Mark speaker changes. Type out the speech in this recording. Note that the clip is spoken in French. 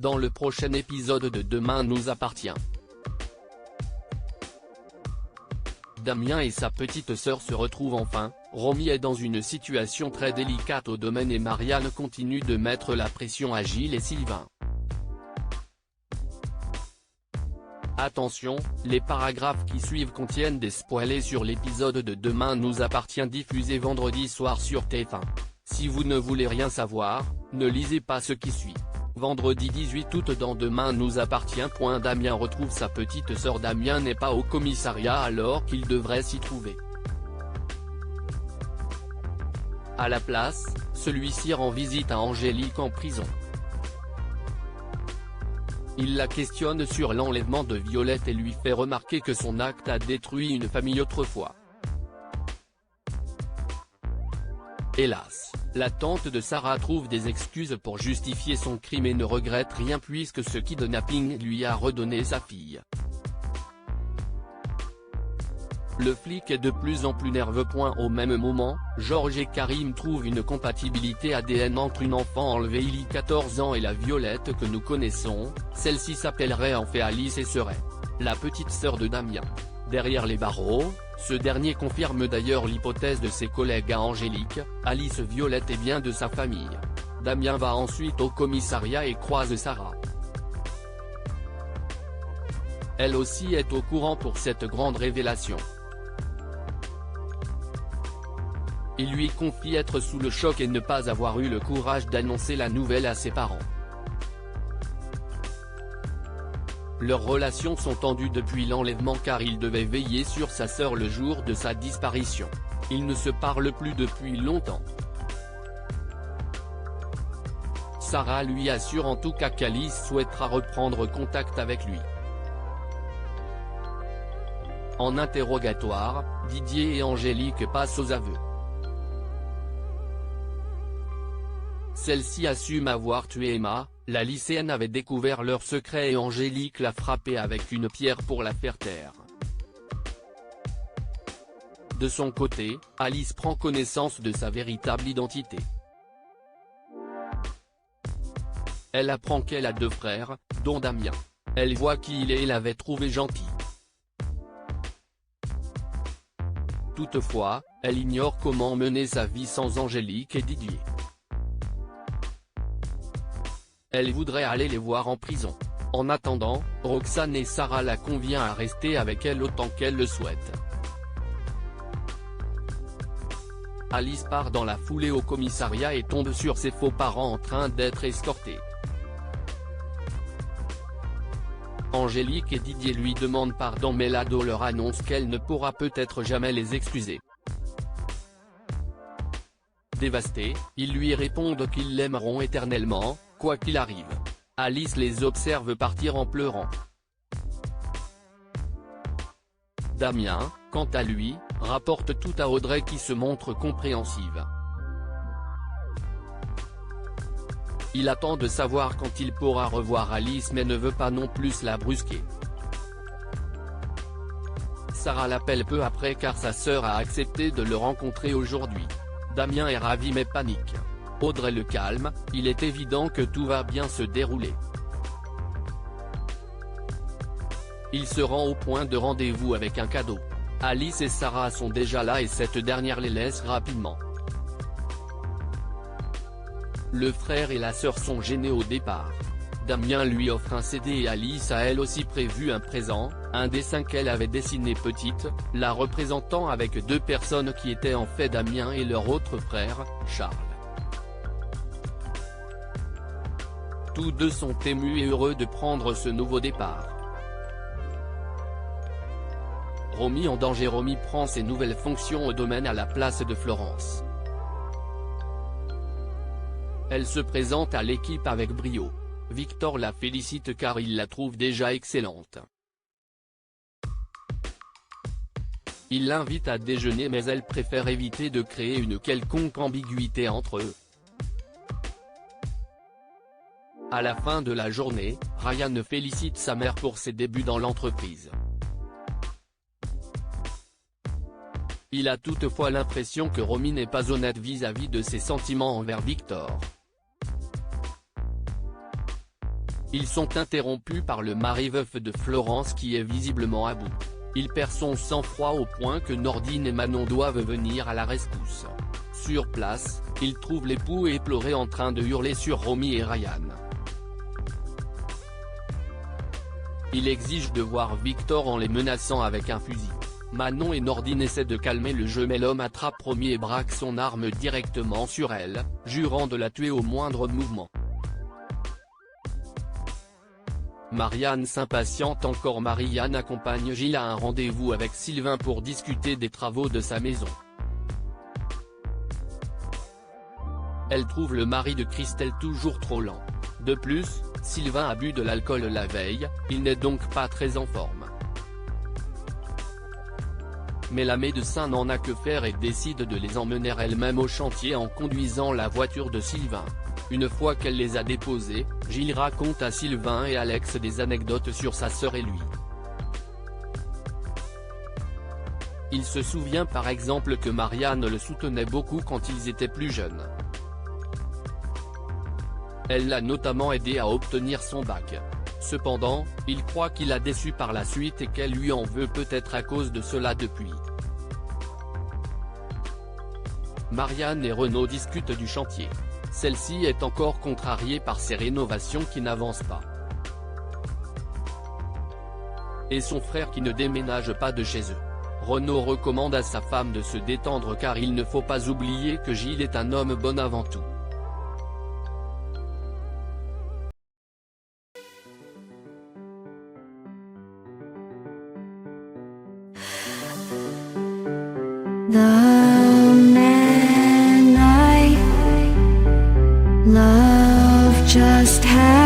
Speaker 1: dans le prochain épisode de Demain nous appartient. Damien et sa petite sœur se retrouvent enfin, Romy est dans une situation très délicate au domaine et Marianne continue de mettre la pression à Gilles et Sylvain. Attention, les paragraphes qui suivent contiennent des spoilers sur l'épisode de Demain nous appartient diffusé vendredi soir sur TF1. Si vous ne voulez rien savoir, ne lisez pas ce qui suit. Vendredi 18 août dans Demain nous appartient. Damien retrouve sa petite sœur. Damien n'est pas au commissariat alors qu'il devrait s'y trouver. À la place, celui-ci rend visite à Angélique en prison. Il la questionne sur l'enlèvement de Violette et lui fait remarquer que son acte a détruit une famille autrefois. Hélas, la tante de Sarah trouve des excuses pour justifier son crime et ne regrette rien puisque ce kidnapping lui a redonné sa fille. Le flic est de plus en plus nerveux. Au même moment, Georges et Karim trouvent une compatibilité ADN entre une enfant enlevée il y a 14 ans et la Violette que nous connaissons. Celle-ci s'appellerait en fait Alice et serait la petite sœur de Damien. Derrière les barreaux, ce dernier confirme d'ailleurs l'hypothèse de ses collègues à Angélique, Alice Violette est bien de sa famille. Damien va ensuite au commissariat et croise Sarah. Elle aussi est au courant pour cette grande révélation. Il lui confie être sous le choc et ne pas avoir eu le courage d'annoncer la nouvelle à ses parents. Leurs relations sont tendues depuis l'enlèvement car il devait veiller sur sa sœur le jour de sa disparition. Ils ne se parlent plus depuis longtemps. Sarah lui assure en tout cas qu'Alice souhaitera reprendre contact avec lui. En interrogatoire, Didier et Angélique passent aux aveux. Celle-ci assume avoir tué Emma, la lycéenne avait découvert leur secret et Angélique l'a frappée avec une pierre pour la faire taire. De son côté, Alice prend connaissance de sa véritable identité. Elle apprend qu'elle a 2 frères, dont Damien. Elle voit qui il est et l'avait trouvé gentil. Toutefois, elle ignore comment mener sa vie sans Angélique et Didier. Elle voudrait aller les voir en prison. En attendant, Roxane et Sarah la convient à rester avec elle autant qu'elle le souhaite. Alice part dans la foulée au commissariat et tombe sur ses faux parents en train d'être escortés. Angélique et Didier lui demandent pardon mais l'ado leur annonce qu'elle ne pourra peut-être jamais les excuser. Dévastés, ils lui répondent qu'ils l'aimeront éternellement, quoi qu'il arrive. Alice les observe partir en pleurant. Damien, quant à lui, rapporte tout à Audrey qui se montre compréhensive. Il attend de savoir quand il pourra revoir Alice mais ne veut pas non plus la brusquer. Sarah l'appelle peu après car sa sœur a accepté de le rencontrer aujourd'hui. Damien est ravi mais panique. Audrey le calme, il est évident que tout va bien se dérouler. Il se rend au point de rendez-vous avec un cadeau. Alice et Sarah sont déjà là et cette dernière les laisse rapidement. Le frère et la sœur sont gênés au départ. Damien lui offre un CD et Alice a elle aussi prévu un présent, un dessin qu'elle avait dessiné petite, la représentant avec 2 personnes qui étaient en fait Damien et leur autre frère, Charles. Tous deux sont émus et heureux de prendre ce nouveau départ. Romy en danger. Romy prend ses nouvelles fonctions au domaine à la place de Florence. Elle se présente à l'équipe avec brio. Victor la félicite car il la trouve déjà excellente. Il l'invite à déjeuner mais elle préfère éviter de créer une quelconque ambiguïté entre eux. À la fin de la journée, Ryan félicite sa mère pour ses débuts dans l'entreprise. Il a toutefois l'impression que Romy n'est pas honnête vis-à-vis de ses sentiments envers Victor. Ils sont interrompus par le mari veuf de Florence qui est visiblement à bout. Il perd son sang-froid au point que Nordine et Manon doivent venir à la rescousse. Sur place, il trouve l'époux éploré en train de hurler sur Romy et Ryan. Il exige de voir Victor en les menaçant avec un fusil. Manon et Nordine essaient de calmer le jeu mais l'homme attrape Romy et braque son arme directement sur elle, jurant de la tuer au moindre mouvement. Marianne s'impatiente encore. Marianne accompagne Gilles à un rendez-vous avec Sylvain pour discuter des travaux de sa maison. Elle trouve le mari de Christelle toujours trop lent. De plus, Sylvain a bu de l'alcool la veille, il n'est donc pas très en forme. Mais la médecin n'en a que faire et décide de les emmener elle-même au chantier en conduisant la voiture de Sylvain. Une fois qu'elle les a déposés, Gilles raconte à Sylvain et Alex des anecdotes sur sa sœur et lui. Il se souvient par exemple que Marianne le soutenait beaucoup quand ils étaient plus jeunes. Elle l'a notamment aidé à obtenir son bac. Cependant, il croit qu'il a déçu par la suite et qu'elle lui en veut peut-être à cause de cela depuis. Marianne et Renaud discutent du chantier. Celle-ci est encore contrariée par ces rénovations qui n'avancent pas. Et son frère qui ne déménage pas de chez eux. Renaud recommande à sa femme de se détendre car il ne faut pas oublier que Gilles est un homme bon avant tout.
Speaker 2: The man I love just had